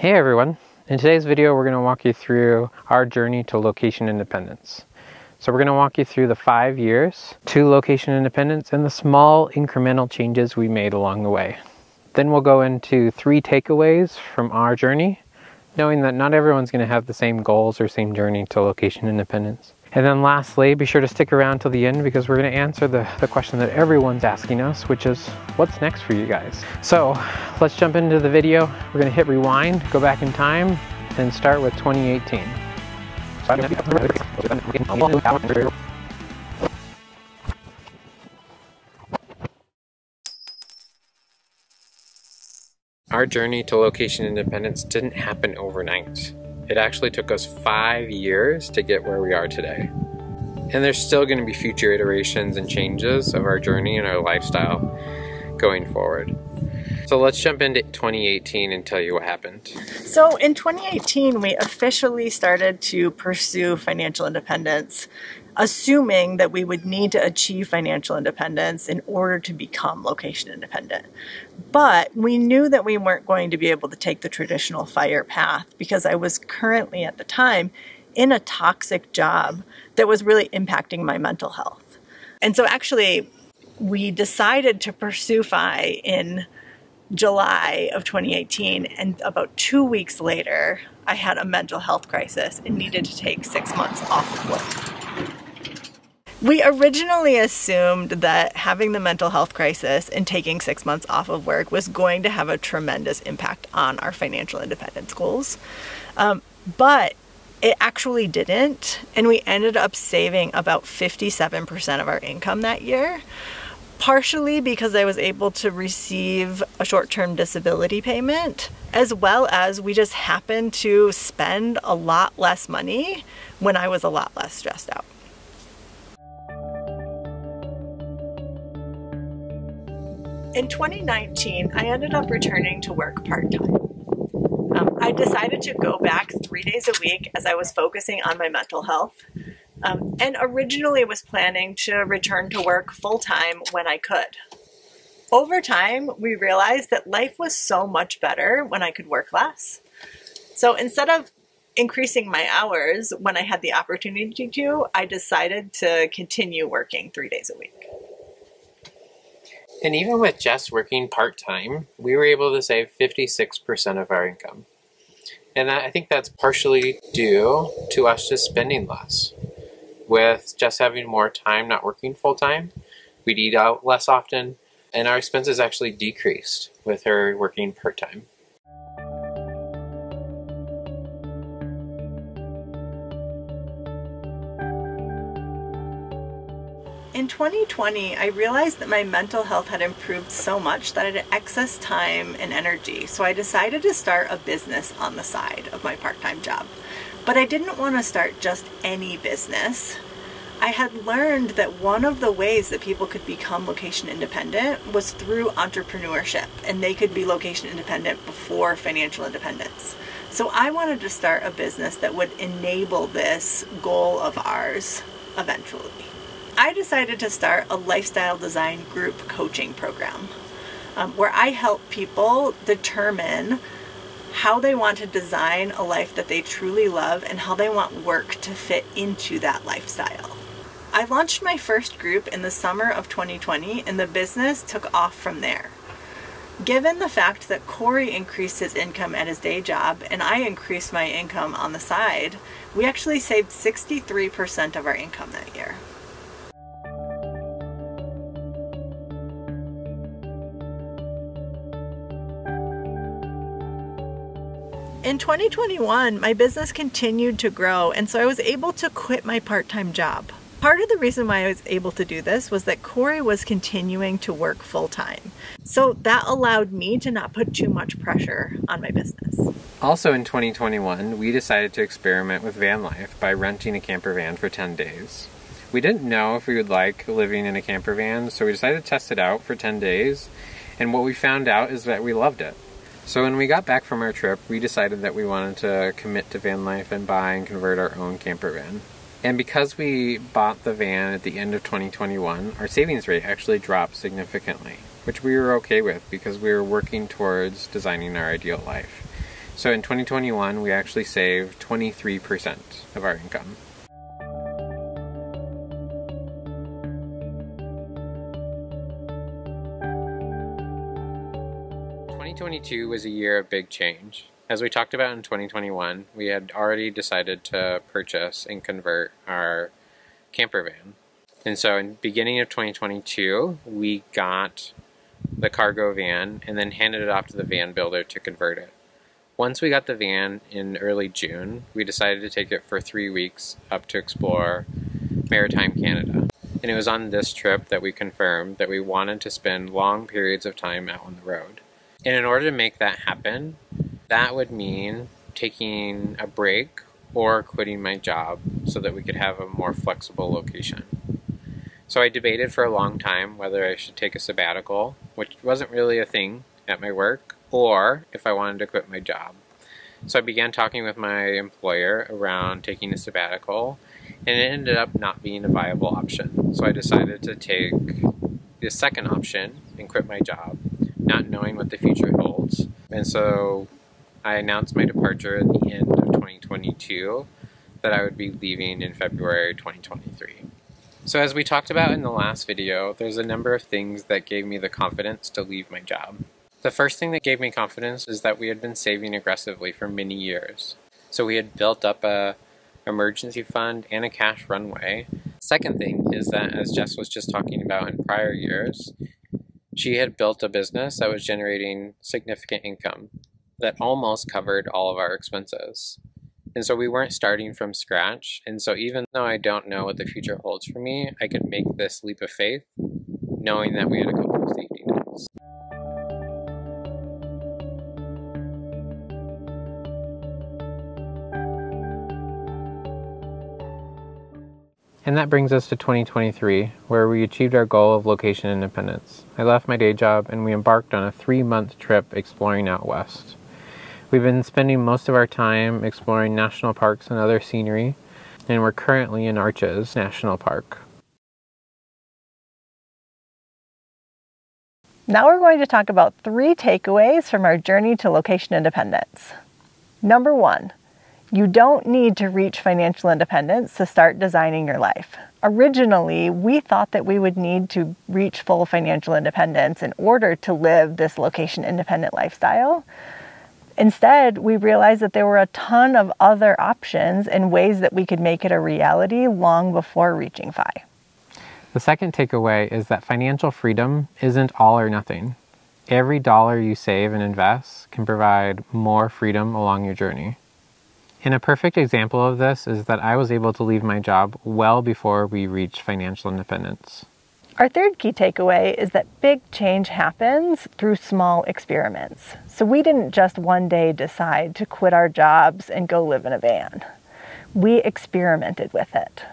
Hey everyone! In today's video we're going to walk you through our journey to location independence. So we're going to walk you through the 5 years to location independence and the small incremental changes we made along the way. Then we'll go into 3 takeaways from our journey, knowing that not everyone's going to have the same goals or same journey to location independence. And then lastly, be sure to stick around till the end because we're going to answer the question that everyone's asking us, which is what's next for you guys? So let's jump into the video. We're going to hit rewind, go back in time, and start with 2018. Our journey to location independence didn't happen overnight. It actually took us 5 years to get where we are today. And there's still going to be future iterations and changes of our journey and our lifestyle going forward. So let's jump into 2018 and tell you what happened. So in 2018, we officially started to pursue financial independence, assuming that we would need to achieve financial independence in order to become location independent. But we knew that we weren't going to be able to take the traditional FIRE path because I was currently at the time in a toxic job that was really impacting my mental health. And so actually we decided to pursue FI in July of 2018, and about 2 weeks later I had a mental health crisis and needed to take 6 months off of work. We originally assumed that having the mental health crisis and taking 6 months off of work was going to have a tremendous impact on our financial independence goals. But it actually didn't, and we ended up saving about 57% of our income that year, partially because I was able to receive a short-term disability payment, as well as we just happened to spend a lot less money when I was a lot less stressed out. In 2019, I ended up returning to work part-time. I decided to go back 3 days a week as I was focusing on my mental health, and originally was planning to return to work full-time when I could. Over time, we realized that life was so much better when I could work less. So instead of increasing my hours when I had the opportunity to, I decided to continue working 3 days a week. And even with just working part-time, we were able to save 56% of our income. And I think that's partially due to us just spending less. With just having more time not working full-time, we'd eat out less often, and our expenses actually decreased with her working part-time. In 2020, I realized that my mental health had improved so much that I had excess time and energy, so I decided to start a business on the side of my part-time job. But I didn't want to start just any business. I had learned that one of the ways that people could become location independent was through entrepreneurship, and they could be location independent before financial independence. So I wanted to start a business that would enable this goal of ours eventually. I decided to start a lifestyle design group coaching program where I help people determine how they want to design a life that they truly love and how they want work to fit into that lifestyle. I launched my first group in the summer of 2020, and the business took off from there. Given the fact that Corey increased his income at his day job and I increased my income on the side, we actually saved 63% of our income that year. In 2021, my business continued to grow, and so I was able to quit my part-time job. Part of the reason why I was able to do this was that Corey was continuing to work full-time. So that allowed me to not put too much pressure on my business. Also in 2021, we decided to experiment with van life by renting a camper van for 10 days. We didn't know if we would like living in a camper van, so we decided to test it out for 10 days, and what we found out is that we loved it. So when we got back from our trip, we decided that we wanted to commit to van life and buy and convert our own camper van. And because we bought the van at the end of 2021, our savings rate actually dropped significantly, which we were okay with because we were working towards designing our ideal life. So in 2021, we actually saved 23% of our income. 2022 was a year of big change. As we talked about in 2021, we had already decided to purchase and convert our camper van. And so in the beginning of 2022, we got the cargo van and then handed it off to the van builder to convert it. Once we got the van in early June, we decided to take it for 3 weeks up to explore maritime Canada. And it was on this trip that we confirmed that we wanted to spend long periods of time out on the road. And in order to make that happen, that would mean taking a break or quitting my job so that we could have a more flexible location. So I debated for a long time whether I should take a sabbatical, which wasn't really a thing at my work, or if I wanted to quit my job. So I began talking with my employer around taking a sabbatical, and it ended up not being a viable option. So I decided to take the second option and quit my job, not knowing what the future holds. And so I announced my departure at the end of 2022 that I would be leaving in February 2023. So as we talked about in the last video, there's a number of things that gave me the confidence to leave my job. The first thing that gave me confidence is that we had been saving aggressively for many years. So we had built up a emergency fund and a cash runway. Second thing is that, as Jess was just talking about in prior years, she had built a business that was generating significant income that almost covered all of our expenses. And so we weren't starting from scratch. And so even though I don't know what the future holds for me, I could make this leap of faith knowing that we had a couple of safety nets. And that brings us to 2023, where we achieved our goal of location independence. I left my day job and we embarked on a 3-month trip exploring out west. We've been spending most of our time exploring national parks and other scenery, and we're currently in Arches National Park. Now we're going to talk about 3 takeaways from our journey to location independence. Number 1, you don't need to reach financial independence to start designing your life. Originally, we thought that we would need to reach full financial independence in order to live this location independent lifestyle. Instead, we realized that there were a ton of other options and ways that we could make it a reality long before reaching FI. The second takeaway is that financial freedom isn't all or nothing. Every dollar you save and invest can provide more freedom along your journey. And a perfect example of this is that I was able to leave my job well before we reached financial independence. Our third key takeaway is that big change happens through small experiments. So we didn't just one day decide to quit our jobs and go live in a van. We experimented with it.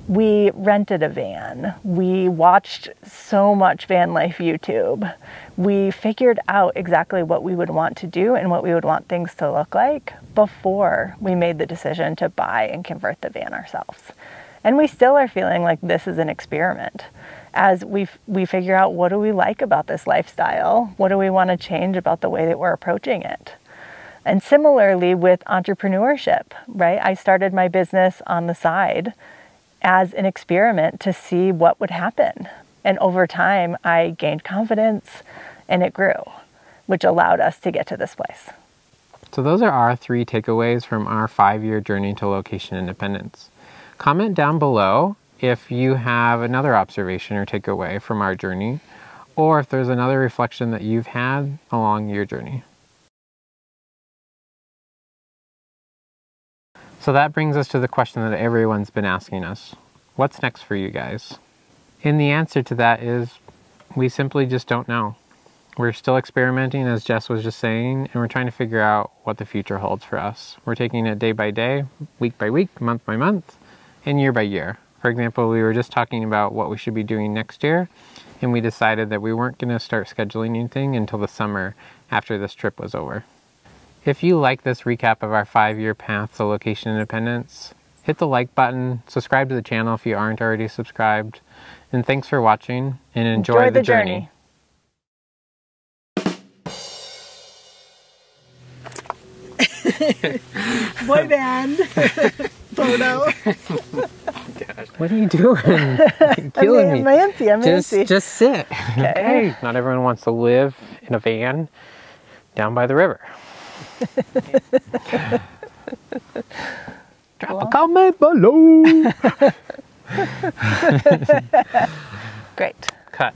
We rented a van. We watched so much van life YouTube. We figured out exactly what we would want to do and what we would want things to look like before we made the decision to buy and convert the van ourselves. And we still are feeling like this is an experiment. As we figure out, what do we like about this lifestyle? What do we want to change about the way that we're approaching it? And similarly with entrepreneurship, right? I started my business on the side as an experiment to see what would happen. And over time, I gained confidence and it grew, which allowed us to get to this place. So those are our 3 takeaways from our 5-year journey to location independence. Comment down below if you have another observation or takeaway from our journey, or if there's another reflection that you've had along your journey. So that brings us to the question that everyone's been asking us. What's next for you guys? And the answer to that is we simply just don't know. We're still experimenting, as Jess was just saying, and we're trying to figure out what the future holds for us. We're taking it day by day, week by week, month by month, and year by year. For example, we were just talking about what we should be doing next year, and we decided that we weren't going to start scheduling anything until the summer after this trip was over. If you like this recap of our 5-year path to location independence, hit the like button, subscribe to the channel if you aren't already subscribed, and thanks for watching, and enjoy the journey. Boy band photo. What are you doing? You're killing me. I'm antsy. Just sit. Okay. Not everyone wants to live in a van down by the river. Drop a comment below. Great. Cut.